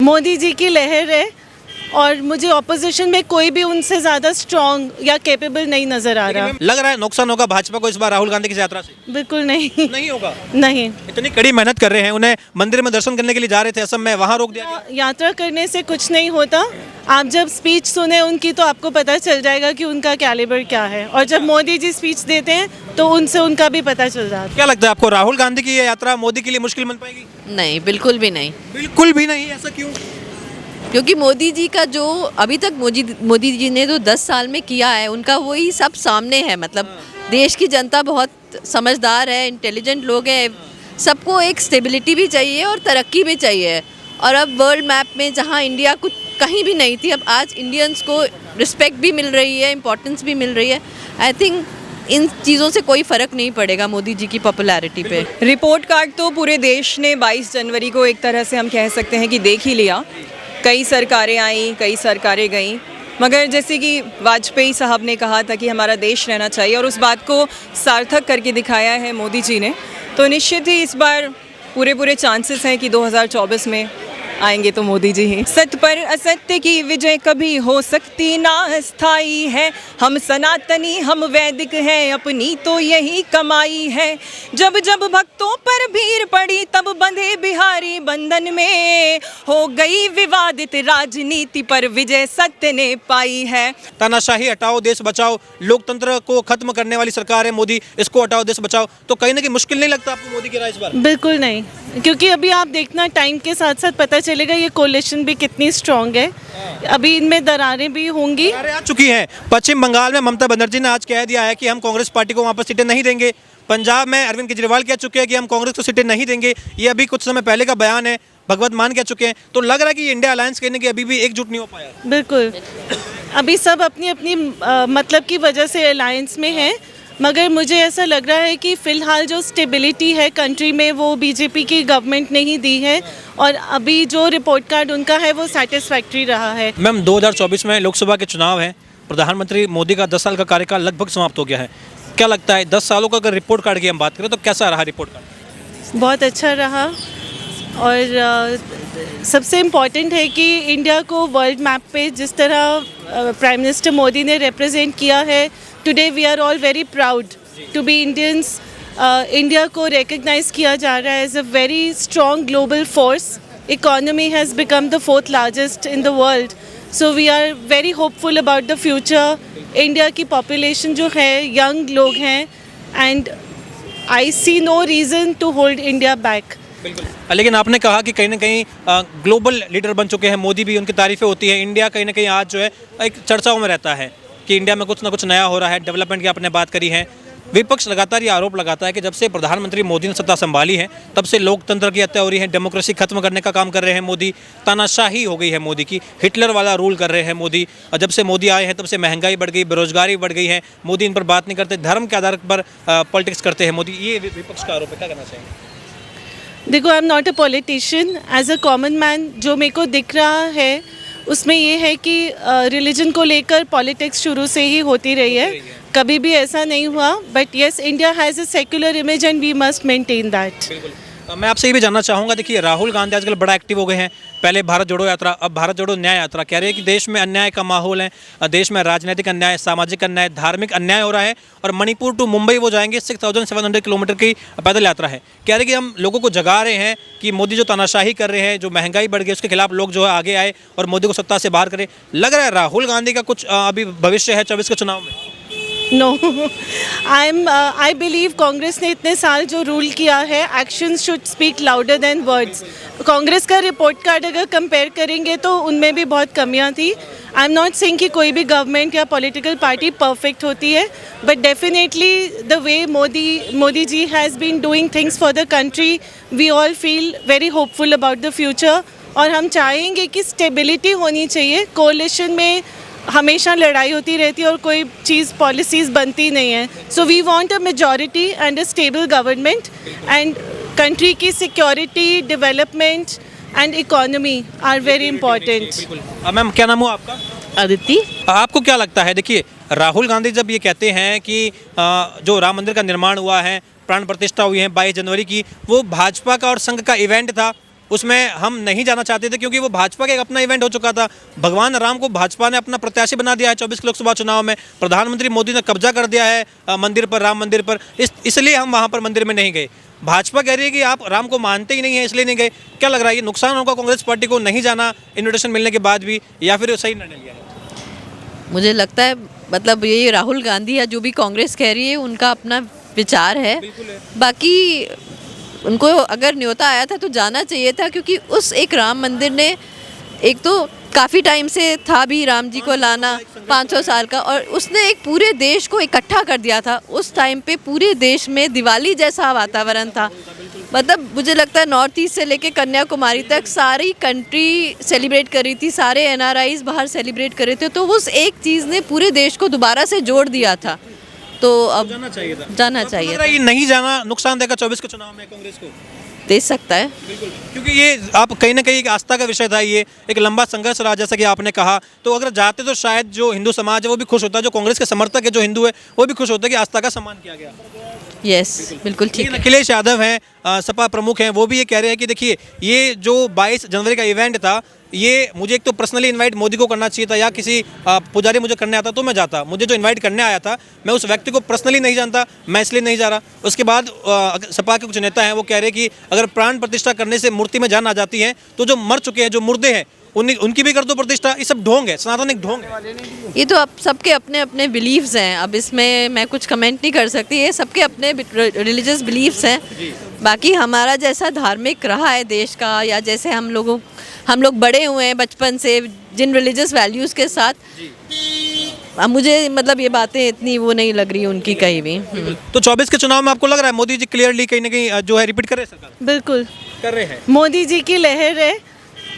मोदी जी की लहर है और मुझे ऑपोजिशन में कोई भी उनसे ज़्यादा स्ट्रॉन्ग या कैपेबल नहीं नज़र आ रहा। लग रहा है नुकसान होगा भाजपा को इस बार राहुल गांधी की यात्रा से? बिल्कुल नहीं। नहीं होगा। नहीं। इतनी कड़ी मेहनत कर रहे हैं, उन्हें मंदिर में दर्शन करने के लिए जा रहे थे असम में, वहां रोक दिया गया। यात्रा करने से कुछ नहीं होता। आप जब स्पीच सुने उनकी तो आपको पता चल जाएगा कि उनका कैलिबर क्या है, और जब मोदी जी स्पीच देते हैं तो उनसे उनका भी पता चल जाता है। क्या लगता है आपको, राहुल गांधी की ये यात्रा मोदी के लिए मुश्किल बन पाएगी? नहीं, बिल्कुल भी नहीं। बिल्कुल भी नहीं, ऐसा क्यों? क्योंकि मोदी जी का जो अभी तक मोदी जी ने जो 10 साल में किया है, उनका वही सब सामने है। मतलब देश की जनता बहुत समझदार है, इंटेलिजेंट लोग हैं, सबको एक स्टेबिलिटी भी चाहिए और तरक्की भी चाहिए। और अब वर्ल्ड मैप में जहाँ इंडिया कुछ कहीं भी नहीं थी, अब आज इंडियंस को रिस्पेक्ट भी मिल रही है, इम्पोर्टेंस भी मिल रही है। आई थिंक इन चीज़ों से कोई फ़र्क नहीं पड़ेगा मोदी जी की पॉपुलैरिटी पे। रिपोर्ट कार्ड तो पूरे देश ने 22 जनवरी को एक तरह से हम कह सकते हैं कि देख ही लिया। कई सरकारें आईं, कई सरकारें गईं, मगर जैसे कि वाजपेयी साहब ने कहा था कि हमारा देश रहना चाहिए, और उस बात को सार्थक करके दिखाया है मोदी जी ने। तो निश्चित ही इस बार पूरे चांसेस हैं कि 2024 में आएंगे तो मोदी जी ही। सत्य पर असत्य की विजय कभी हो सकती ना स्थायी है। हम सनातनी, हम वैदिक हैं, अपनी तो यही कमाई है। जब जब भक्तों पर भीड़ पड़ी तब बंधे बिहारी बंधन में। हो गई विवादित राजनीति पर विजय सत्य ने पाई है। तानाशाही हटाओ देश बचाओ, लोकतंत्र को खत्म करने वाली सरकार है मोदी, इसको हटाओ देश बचाओ, तो कहीं ना कहीं मुश्किल नहीं लगता आपको मोदी की राय इस बार? बिल्कुल नहीं, क्योंकि अभी आप देखना टाइम के साथ साथ पता चलेगा ये कोalition भी कितनी स्ट्रांग है। अभी इनमें दरारें भी होंगी। दरारें आ चुकी हैं। पश्चिम बंगाल में ममता बनर्जी ने आज कह दिया है कि हम कांग्रेस पार्टी को वहाँ पर सीटें नहीं देंगे। पंजाब में अरविंद केजरीवाल कह चुके हैं कि हम कांग्रेस को सीटें नहीं देंगे। ये अभी कुछ समय पहले का बयान है। भगवत मान कह चुके हैं। तो लग रहा है कि इंडिया अलायंस कहने की अभी भी एकजुट नहीं हो पाया। बिल्कुल, अभी सब अपनी अपनी मतलब की वजह से अलायंस में है, मगर मुझे ऐसा लग रहा है कि फ़िलहाल जो स्टेबिलिटी है कंट्री में वो बीजेपी की गवर्नमेंट ने ही दी है, और अभी जो रिपोर्ट कार्ड उनका है वो सेटिस्फैक्ट्री रहा है। मैम 2024 में लोकसभा के चुनाव हैं, प्रधानमंत्री मोदी का 10 साल का कार्यकाल लगभग समाप्त हो गया है। क्या लगता है 10 सालों का अगर रिपोर्ट कार्ड की हम बात करें तो कैसा रहा रिपोर्ट कार्ड? बहुत अच्छा रहा, और सबसे इम्पॉर्टेंट है कि इंडिया को वर्ल्ड मैप पे जिस तरह प्राइम मिनिस्टर मोदी ने रिप्रेजेंट किया है, today we are all very proud to be Indians. India को रिकग्नाइज किया जा रहा है as a very strong global force. Economy has become the 4th largest in the world, so we are very hopeful about the future. India की population जो है young लोग हैं, and I see no reason to hold India back. बिल्कुल, लेकिन आपने कहा कि कहीं ना कहीं ग्लोबल लीडर बन चुके हैं मोदी भी, उनकी तारीफें होती हैं। इंडिया कहीं ना कहीं आज जो है एक चर्चाओं में रहता है कि इंडिया में कुछ ना कुछ नया हो रहा है, डेवलपमेंट की आपने बात करी है। विपक्ष लगातार ये आरोप लगाता है कि जब से प्रधानमंत्री मोदी ने सत्ता संभाली है तब से लोकतंत्र की हत्या हो रही है, डेमोक्रेसी खत्म करने का काम कर रहे हैं मोदी, तानाशाही हो गई है मोदी की, हिटलर वाला रूल कर रहे हैं मोदी। और जब से मोदी आए हैं तब से महंगाई बढ़ गई, बेरोजगारी बढ़ गई है, मोदी इन पर बात नहीं करते, धर्म के आधार पर पॉलिटिक्स करते हैं मोदी। ये विपक्ष का आरोप है, क्या करना चाहिए? देखो, I am not a politician, as a common man जो मेरे को दिख रहा है उसमें ये है कि रिलीजन को लेकर पॉलिटिक्स शुरू से ही होती रही है, कभी भी ऐसा नहीं हुआ। But yes, India has a secular image and we must maintain that. मैं आपसे ये भी जानना चाहूँगा, देखिए राहुल गांधी आजकल बड़ा एक्टिव हो गए हैं। पहले भारत जोड़ो यात्रा, अब भारत जोड़ो न्याय यात्रा। कह रहे हैं कि देश में अन्याय का माहौल है, देश में राजनीतिक अन्याय, सामाजिक अन्याय, धार्मिक अन्याय हो रहा है, और मणिपुर टू मुंबई वो जाएंगे। 6700 किलोमीटर की पैदल यात्रा है। कह रहे हैं कि हम लोगों को जगा रहे हैं कि मोदी जो तानाशाही कर रहे हैं, जो महंगाई बढ़ गई, उसके खिलाफ लोग जो है आगे आए और मोदी को सत्ता से बाहर करें। लग रहा है राहुल गांधी का कुछ अभी भविष्य है 24 के चुनाव में? नो, आई बिलीव कांग्रेस ने इतने साल जो रूल किया है, actions should speak louder than words. Congress का रिपोर्ट कार्ड अगर कंपेयर करेंगे तो उनमें भी बहुत कमियां थी। आई एम नॉट सेइंग कि कोई भी गवर्नमेंट या पॉलिटिकल पार्टी परफेक्ट होती है, but definitely the way Modi ji has been doing things for the country, we all feel very hopeful about the future. और हम चाहेंगे कि स्टेबिलिटी होनी चाहिए। कोalition में हमेशा लड़ाई होती रहती है और कोई चीज़ पॉलिसीज़ बनती नहीं है। So we want a majority and a stable government, and country की security, development and economy are very important. Ma'am क्या नाम हो आपका? अदिति। आपको क्या लगता है, देखिए राहुल गांधी जब ये कहते हैं कि जो राम मंदिर का निर्माण हुआ है, प्राण प्रतिष्ठा हुई है 22 जनवरी की, वो भाजपा का और संघ का इवेंट था, उसमें हम नहीं जाना चाहते थे क्योंकि वो भाजपा का एक अपना इवेंट हो चुका था। भगवान राम को भाजपा ने अपना प्रत्याशी बना दिया है 24 लोकसभा चुनाव में। प्रधानमंत्री मोदी ने कब्जा कर दिया है मंदिर पर, राम मंदिर पर। इसलिए हम वहाँ पर मंदिर में नहीं गए। भाजपा कह रही है कि आप राम को मानते ही नहीं है इसलिए नहीं गए। क्या लग रहा है ये नुकसान होगा कांग्रेस पार्टी को नहीं जाना इन्विटेशन मिलने के बाद भी, या फिर सही निर्णय लिया है? मुझे लगता है मतलब ये राहुल गांधी या जो भी कांग्रेस कह रही है उनका अपना विचार है। बाकी उनको अगर न्योता आया था तो जाना चाहिए था, क्योंकि उस एक राम मंदिर ने एक तो काफ़ी टाइम से था भी राम जी को लाना, 500 साल का, और उसने एक पूरे देश को इकट्ठा कर दिया था। उस टाइम पे पूरे देश में दिवाली जैसा वातावरण था। मतलब मुझे लगता है नॉर्थ ईस्ट से लेके कन्याकुमारी तक सारी कंट्री सेलिब्रेट कर रही थी, सारे एनआरआईज बाहर सेलिब्रेट कर रहे थे। तो उस एक चीज़ ने पूरे देश को दोबारा से जोड़ दिया था। तो अब जाना चाहिए था। जाना चाहिए था। ये नहीं जाना नुकसान देगा 24 के चुनाव में कांग्रेस को? दे सकता है बिल्कुल, क्योंकि ये आप कहीं ना कहीं एक आस्था का विषय था। ये एक लंबा संघर्ष रहा जैसा कि आपने कहा। तो अगर जाते तो शायद जो हिंदू समाज है वो भी खुश होता है, जो कांग्रेस के समर्थक है जो हिंदू है वो भी खुश होता है कि आस्था का सम्मान किया गया। यस, बिल्कुल ठीक लेकिन है। अखिलेश यादव हैं, सपा प्रमुख हैं, वो भी ये कह रहे हैं कि देखिए ये जो 22 जनवरी का इवेंट था, ये मुझे एक तो पर्सनली इनवाइट मोदी को करना चाहिए था, या किसी पुजारी मुझे करने आता तो मैं जाता। मुझे जो इनवाइट करने आया था मैं उस व्यक्ति को पर्सनली नहीं जानता, मैं इसलिए नहीं जा रहा। उसके बाद सपा के कुछ नेता हैं वो कह रहे हैं कि अगर प्राण प्रतिष्ठा करने से मूर्ति में जान आ जाती है तो जो मर चुके हैं, जो मुर्दे हैं, उनकी भी कर दो प्रतिष्ठा। ये सब ढोंग है, सनातन एक ढोंग है। ये तो अब सबके अपने अपने बिलीव्स हैं, अब इसमें मैं कुछ कमेंट नहीं कर सकती। ये सबके अपने रिलीजियस बिलीव्स हैं। बाकी हमारा जैसा धार्मिक रहा है देश का, या जैसे हम लोग बड़े हुए हैं बचपन से जिन रिलीजियस वैल्यूज़ के साथ, अब मुझे मतलब ये बातें इतनी वो नहीं लग रही उनकी कहीं भी। तो 24 के चुनाव में आपको लग रहा है मोदी जी क्लियरली कहीं ना कहीं जो है रिपीट कर रहे हैं? सरकार बिल्कुल कर रहे हैं। मोदी जी की लहर है,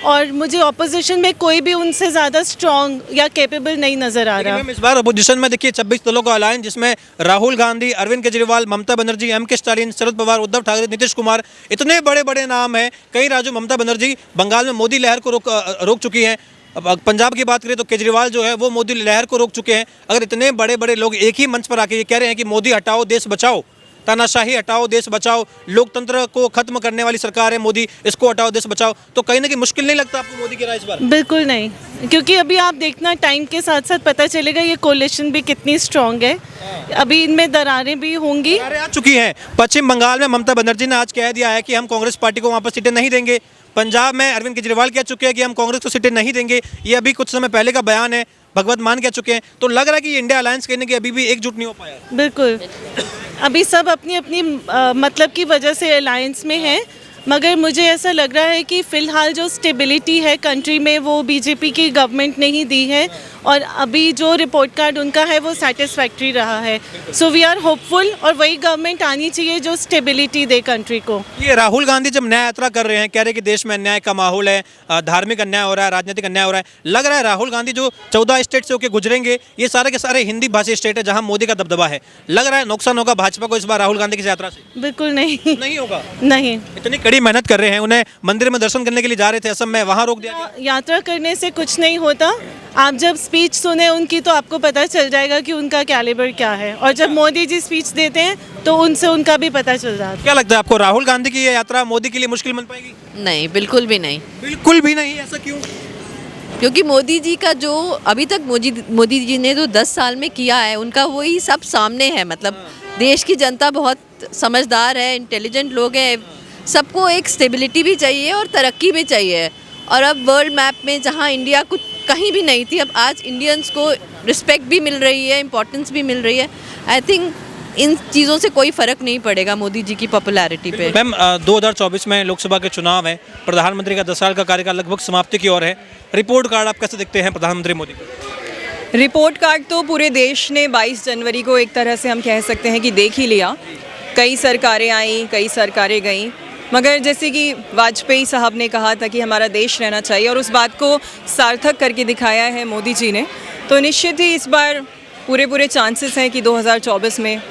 और मुझे ऑपोजिशन में कोई भी उनसे ज़्यादा स्ट्रॉन्ग या कैपेबल नहीं नज़र आ रहा। मैम इस बार अपोजिशन में देखिए 26 दलों का अलायंस, जिसमें राहुल गांधी, अरविंद केजरीवाल, ममता बनर्जी, एम.के. स्टालिन, शरद पवार, उद्धव ठाकरे, नीतीश कुमार, इतने बड़े बड़े नाम हैं। कई राज्यों ममता बनर्जी बंगाल में मोदी लहर को रोक चुकी हैं। अब पंजाब की बात करें तो केजरीवाल जो है वो मोदी लहर को रोक चुके हैं। अगर इतने बड़े बड़े लोग एक ही मंच पर आके ये कह रहे हैं कि मोदी हटाओ देश बचाओ, तानाशाही हटाओ देश बचाओ, लोकतंत्र को खत्म करने वाली सरकार है मोदी, इसको हटाओ देश बचाओ, तो कहीं ना कहीं मुश्किल नहीं लगता आपको मोदी की राय इस बार? बिल्कुल नहीं, क्योंकि अभी आप देखना टाइम के साथ साथ पता चलेगा ये कोलिशन भी कितनी स्ट्रॉन्ग है। अभी इनमें दरारें भी होंगी। दरारें आ चुकी हैं। पश्चिम बंगाल में ममता बनर्जी ने आज कह दिया है कि हम कांग्रेस पार्टी को वहाँ पर सीटें नहीं देंगे। पंजाब में अरविंद केजरीवाल कह चुके हैं कि हम कांग्रेस को सीटें नहीं देंगे। ये अभी कुछ समय पहले का बयान है। भगवत मान कह चुके हैं। तो लग रहा है कि इंडिया अलायंस कहने की अभी भी एकजुट नहीं हो पाया है। बिल्कुल, अभी सब अपनी अपनी मतलब की वजह से अलायंस में हैं, मगर मुझे ऐसा लग रहा है कि फ़िलहाल जो स्टेबिलिटी है कंट्री में वो बीजेपी की गवर्नमेंट ने ही दी है, और अभी जो रिपोर्ट कार्ड उनका है वो सेटिस्फैक्ट्री रहा है। सो वी आर होपफुल, और वही गवर्नमेंट आनी चाहिए जो स्टेबिलिटी दे कंट्री को। ये राहुल गांधी जब न्याय यात्रा कर रहे हैं, कह रहे हैं कि देश में अन्याय का माहौल है, धार्मिक अन्याय हो रहा है, राजनीतिक अन्याय हो रहा है, लग रहा है राहुल गांधी जो 14 स्टेट से होकर गुजरेंगे, ये सारे के सारे हिंदी भाषी स्टेट है जहां मोदी का दबदबा है, लग रहा है नुकसान होगा भाजपा को इस बार राहुल गांधी की यात्रा से? बिल्कुल नहीं, नहीं होगा। नहीं। इतनी कड़ी मेहनत कर रहे हैं, उन्हें मंदिर में दर्शन करने के लिए जा रहे थे असम में, वहां रोक दिया गया। यात्रा करने से कुछ नहीं होता। आप जब स्पीच सुने उनकी तो आपको पता चल जाएगा कि उनका कैलिबर क्या है, और जब मोदी जी स्पीच देते हैं तो उनसे उनका भी पता चल जाता है। क्या लगता है आपको राहुल गांधी की ये यात्रा मोदी के लिए मुश्किल बन पाएगी? नहीं, बिल्कुल भी नहीं। बिल्कुल भी नहीं। ऐसा क्यों? क्योंकि मोदी जी का जो अभी तक मोदी जी ने जो 10 साल में किया है उनका वही सब सामने है। मतलब देश की जनता बहुत समझदार है, इंटेलिजेंट लोग हैं, सबको एक स्टेबिलिटी भी चाहिए और तरक्की भी चाहिए। और अब वर्ल्ड मैप में जहाँ इंडिया कुछ कहीं भी नहीं थी, अब आज इंडियंस को रिस्पेक्ट भी मिल रही है, इम्पोर्टेंस भी मिल रही है। आई थिंक इन चीज़ों से कोई फ़र्क नहीं पड़ेगा मोदी जी की पॉपुलैरिटी पे। मैम 2024 में लोकसभा के चुनाव हैं, प्रधानमंत्री का 10 साल का कार्यकाल लगभग समाप्ति की ओर है। रिपोर्ट कार्ड आप कैसे देखते हैं प्रधानमंत्री मोदी का? रिपोर्ट कार्ड तो पूरे देश ने 22 जनवरी को एक तरह से हम कह सकते हैं कि देख ही लिया। कई सरकारें आईं, कई सरकारें गईं, मगर जैसे कि वाजपेयी साहब ने कहा था कि हमारा देश रहना चाहिए, और उस बात को सार्थक करके दिखाया है मोदी जी ने। तो निश्चित ही इस बार पूरे चांसेस हैं कि 2024 में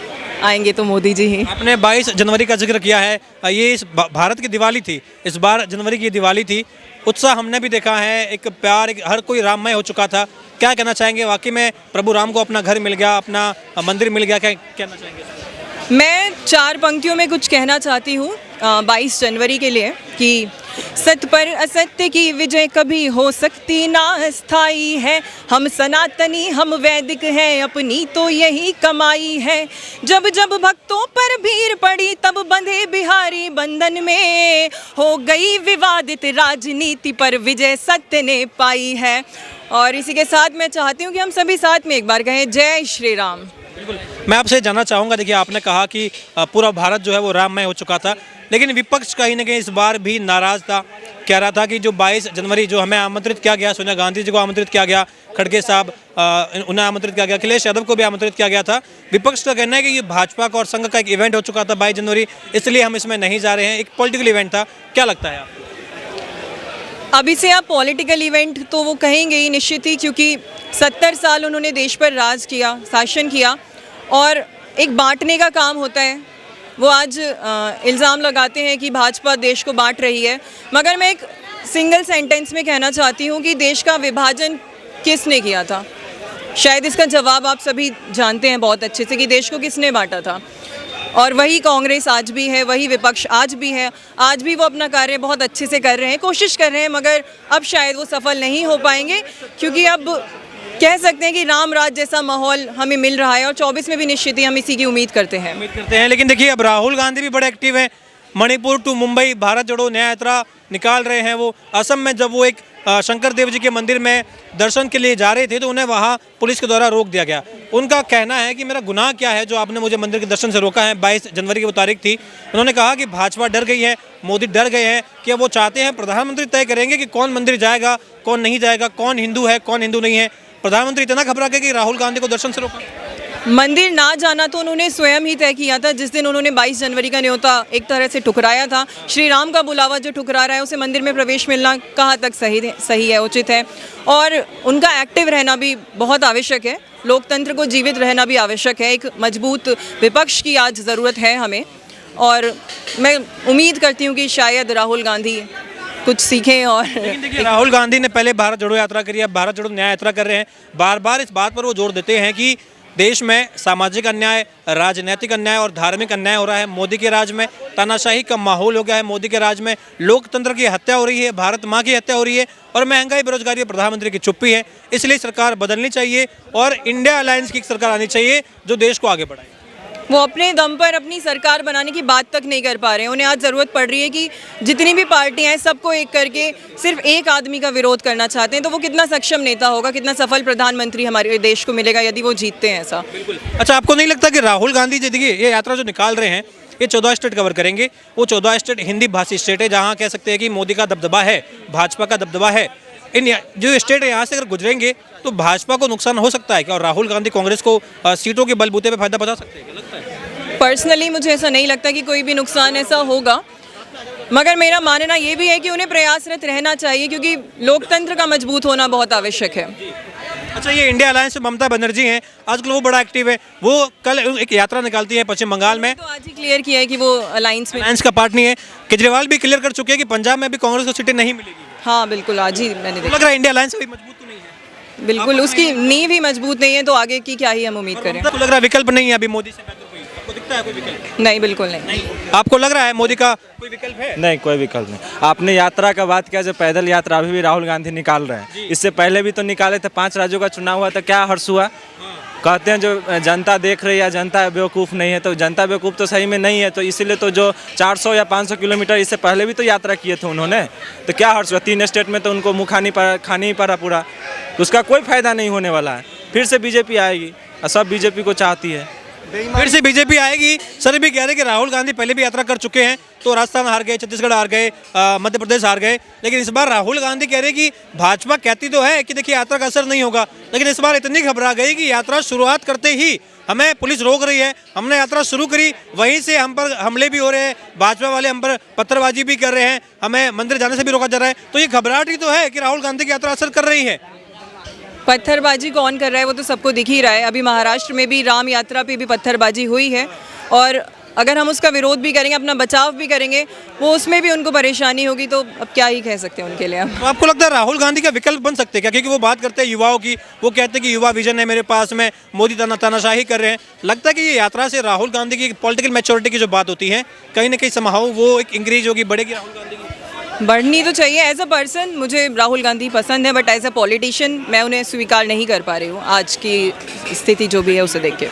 आएंगे तो मोदी जी ही। आपने 22 जनवरी का जिक्र किया है, ये इस भारत की दिवाली थी, इस बार जनवरी की दिवाली थी। उत्साह हमने भी देखा है, एक प्यार, हर कोई राममय हो चुका था। क्या कहना चाहेंगे? वाकई में प्रभु राम को अपना घर मिल गया, अपना मंदिर मिल गया, क्या कहना चाहेंगे? मैं 4 पंक्तियों में कुछ कहना चाहती हूँ 22 जनवरी के लिए कि सत्य पर असत्य की विजय कभी हो सकती ना स्थायी है। हम सनातनी हम वैदिक हैं, अपनी तो यही कमाई है। जब जब भक्तों पर भीड़ पड़ी तब बंधे बिहारी बंधन में, हो गई विवादित राजनीति पर विजय सत्य ने पाई है। और इसी के साथ मैं चाहती हूँ कि हम सभी साथ में एक बार कहें जय श्री राम। बिल्कुल, मैं आपसे जानना चाहूँगा, देखिए आपने कहा कि पूरा भारत जो है वो राममय हो चुका था, लेकिन विपक्ष कहीं ना कहीं इस बार भी नाराज़ था। कह रहा था कि जो 22 जनवरी जो हमें आमंत्रित किया गया, सोनिया गांधी जी को आमंत्रित किया गया, खड़गे साहब उन्हें आमंत्रित किया गया, अखिलेश यादव को भी आमंत्रित किया गया था। विपक्ष का कहना है कि ये भाजपा का और संघ का एक इवेंट हो चुका था 22 जनवरी, इसलिए हम इसमें नहीं जा रहे हैं, एक पॉलिटिकल इवेंट था। क्या लगता है आपको? अभी से आप पॉलिटिकल इवेंट तो वो कहेंगे ही निश्चित ही, क्योंकि 70 साल उन्होंने देश पर राज किया, शासन किया, और एक बांटने का काम होता है। वो आज इल्ज़ाम लगाते हैं कि भाजपा देश को बांट रही है, मगर मैं एक सिंगल सेंटेंस में कहना चाहती हूँ कि देश का विभाजन किसने किया था? शायद इसका जवाब आप सभी जानते हैं बहुत अच्छे से कि देश को किसने बांटा था। और वही कांग्रेस आज भी है, वही विपक्ष आज भी है। आज भी वो अपना कार्य बहुत अच्छे से कर रहे हैं, कोशिश कर रहे हैं, मगर अब शायद वो सफल नहीं हो पाएंगे, क्योंकि अब कह सकते हैं कि राम राज जैसा माहौल हमें मिल रहा है और 24 में भी निश्चित ही हम इसी की उम्मीद करते हैं। लेकिन देखिए अब राहुल गांधी भी बड़े एक्टिव हैं। मणिपुर टू मुंबई भारत जोड़ो न्याय यात्रा निकाल रहे हैं। वो असम में जब वो एक शंकर देव जी के मंदिर में दर्शन के लिए जा रहे थे तो उन्हें वहाँ पुलिस के द्वारा रोक दिया गया। उनका कहना है कि मेरा गुनाह क्या है जो आपने मुझे मंदिर के दर्शन से रोका है। 22 जनवरी की वो तारीख थी। उन्होंने कहा कि भाजपा डर गई है, मोदी डर गए हैं, कि वो चाहते हैं प्रधानमंत्री तय करेंगे कि कौन मंदिर जाएगा, कौन नहीं जाएगा, कौन हिंदू है, कौन हिंदू नहीं है। प्रधानमंत्री इतना घबरा गए कि राहुल गांधी को दर्शन से रोका। मंदिर ना जाना तो उन्होंने स्वयं ही तय किया था। जिस दिन उन्होंने 22 जनवरी का न्योता एक तरह से ठुकराया था, श्री राम का बुलावा जो ठुकरा रहा है, उसे मंदिर में प्रवेश मिलना कहाँ तक सही है, उचित है। और उनका एक्टिव रहना भी बहुत आवश्यक है। लोकतंत्र को जीवित रहना भी आवश्यक है। एक मजबूत विपक्ष की आज ज़रूरत है हमें, और मैं उम्मीद करती हूँ कि शायद राहुल गांधी कुछ सीखें। और लेकिन देखिए राहुल गांधी ने पहले भारत जोड़ो यात्रा करी, अब भारत जोड़ो न्याय यात्रा कर रहे हैं। बार बार इस बात पर वो जोर देते हैं कि देश में सामाजिक अन्याय, राजनीतिक अन्याय और धार्मिक अन्याय हो रहा है। मोदी के राज में तानाशाही का माहौल हो गया है। मोदी के राज में लोकतंत्र की हत्या हो रही है, भारत माँ की हत्या हो रही है, और महंगाई, बेरोजगारी, प्रधानमंत्री की चुप्पी है। इसलिए सरकार बदलनी चाहिए और इंडिया अलायंस की सरकार आनी चाहिए जो देश को आगे बढ़ाए। वो अपने दम पर अपनी सरकार बनाने की बात तक नहीं कर पा रहे हैं। उन्हें आज ज़रूरत पड़ रही है कि जितनी भी पार्टियां हैं सबको एक करके सिर्फ एक आदमी का विरोध करना चाहते हैं। तो वो कितना सक्षम नेता होगा, कितना सफल प्रधानमंत्री हमारे देश को मिलेगा यदि वो जीतते हैं ऐसा। बिल्कुल। अच्छा, आपको नहीं लगता कि राहुल गांधी जी, देखिए ये यात्रा जो निकाल रहे हैं, ये 14 स्टेट कवर करेंगे। वो 14 स्टेट हिंदी भाषी स्टेट है, जहाँ कह सकते हैं कि मोदी का दबदबा है, भाजपा का दबदबा है। इन जो स्टेट है यहाँ से अगर गुजरेंगे तो भाजपा को नुकसान हो सकता है क्या? और राहुल गांधी कांग्रेस को सीटों के बलबूते पे फायदा बचा सकते हैं क्या? लगता है पर्सनली मुझे ऐसा नहीं लगता कि कोई भी नुकसान ऐसा होगा, मगर मेरा मानना ये भी है कि उन्हें प्रयासरत रहना चाहिए, क्योंकि लोकतंत्र का मजबूत होना बहुत आवश्यक है। अच्छा, ये इंडिया अलायंस में ममता बनर्जी हैं, आजकल वो बड़ा एक्टिव है। वो कल एक यात्रा निकालती है पश्चिम बंगाल में, तो आज ही क्लियर किया है कि वो अलायंस में अलायंस का पार्ट नहीं है। केजरीवाल भी क्लियर कर चुके हैं कि पंजाब में भी कांग्रेस को सीटें नहीं मिलेगी। हाँ बिल्कुल, आज ही मैंने देखा। लग रहा है इंडिया अलायंस अभी मजबूत तो नहीं है। बिल्कुल, उसकी नींव ही मजबूत नहीं है, तो आगे की क्या ही हम उम्मीद करें। आपको लग रहा है विकल्प नहीं है अभी मोदी से बेहतर कोई? आपको दिखता है कोई विकल्प? नहीं, बिल्कुल नहीं। आपको लग रहा है मोदी का कोई विकल्प है? नहीं, कोई विकल्प नहीं। आपने यात्रा का बात किया, जो पैदल यात्रा अभी भी राहुल गांधी निकाल रहे हैं, इससे पहले भी तो निकाले थे। 5 राज्यों का चुनाव हुआ था, क्या हर्ष हुआ? कहते हैं जो जनता देख रही है, जनता बेवकूफ़ नहीं है, तो जनता बेवकूफ़ तो सही में नहीं है। तो इसीलिए तो जो 400 या 500 किलोमीटर इससे पहले भी तो यात्रा किए थे उन्होंने, तो क्या हर्ष हुआ? 3 स्टेट में तो उनको मुँह खानी ही पड़ा पूरा, उसका कोई फ़ायदा नहीं होने वाला है। फिर से बीजेपी आएगी और सब बीजेपी को चाहती है, फिर से बीजेपी आएगी। सर भी कह रहे हैं कि राहुल गांधी पहले भी यात्रा कर चुके हैं, तो राजस्थान हार गए, छत्तीसगढ़ हार गए, मध्य प्रदेश हार गए, लेकिन इस बार राहुल गांधी कह रहे हैं कि भाजपा कहती तो है कि देखिए यात्रा का असर नहीं होगा, लेकिन इस बार इतनी घबरा गई कि यात्रा शुरुआत करते ही हमें पुलिस रोक रही है। हमने यात्रा शुरू करी, वहीं से हम पर हमले भी हो रहे हैं, भाजपा वाले हम पर पत्थरबाजी भी कर रहे हैं, हमें मंदिर जाने से भी रोका जा रहा है। तो ये घबराहट ही तो है कि राहुल गांधी की यात्रा असर कर रही है। पत्थरबाजी कौन कर रहा है वो तो सबको दिख ही रहा है। अभी महाराष्ट्र में भी राम यात्रा पे भी पत्थरबाजी हुई है, और अगर हम उसका विरोध भी करेंगे, अपना बचाव भी करेंगे, वो उसमें भी उनको परेशानी होगी, तो अब क्या ही कह सकते हैं उनके लिए हम। तो आपको लगता है राहुल गांधी का विकल्प बन सकते हैं क्या? क्योंकि वो बात करते हैं युवाओं की, वो कहते हैं कि युवा विजन है मेरे पास में, मोदी तानाशाही कर रहे हैं। लगता है कि ये यात्रा से राहुल गांधी की पॉलिटिकल मैच्योरिटी की जो बात होती है कहीं ना कहीं समहाउ वो एक इंक्रीज होगी, बढ़ेगी राहुल गांधी की? बढ़नी तो चाहिए। एज अ पर्सन मुझे राहुल गांधी पसंद है, बट एज अ पॉलिटिशियन मैं उन्हें स्वीकार नहीं कर पा रही हूँ आज की स्थिति जो भी है उसे देख के।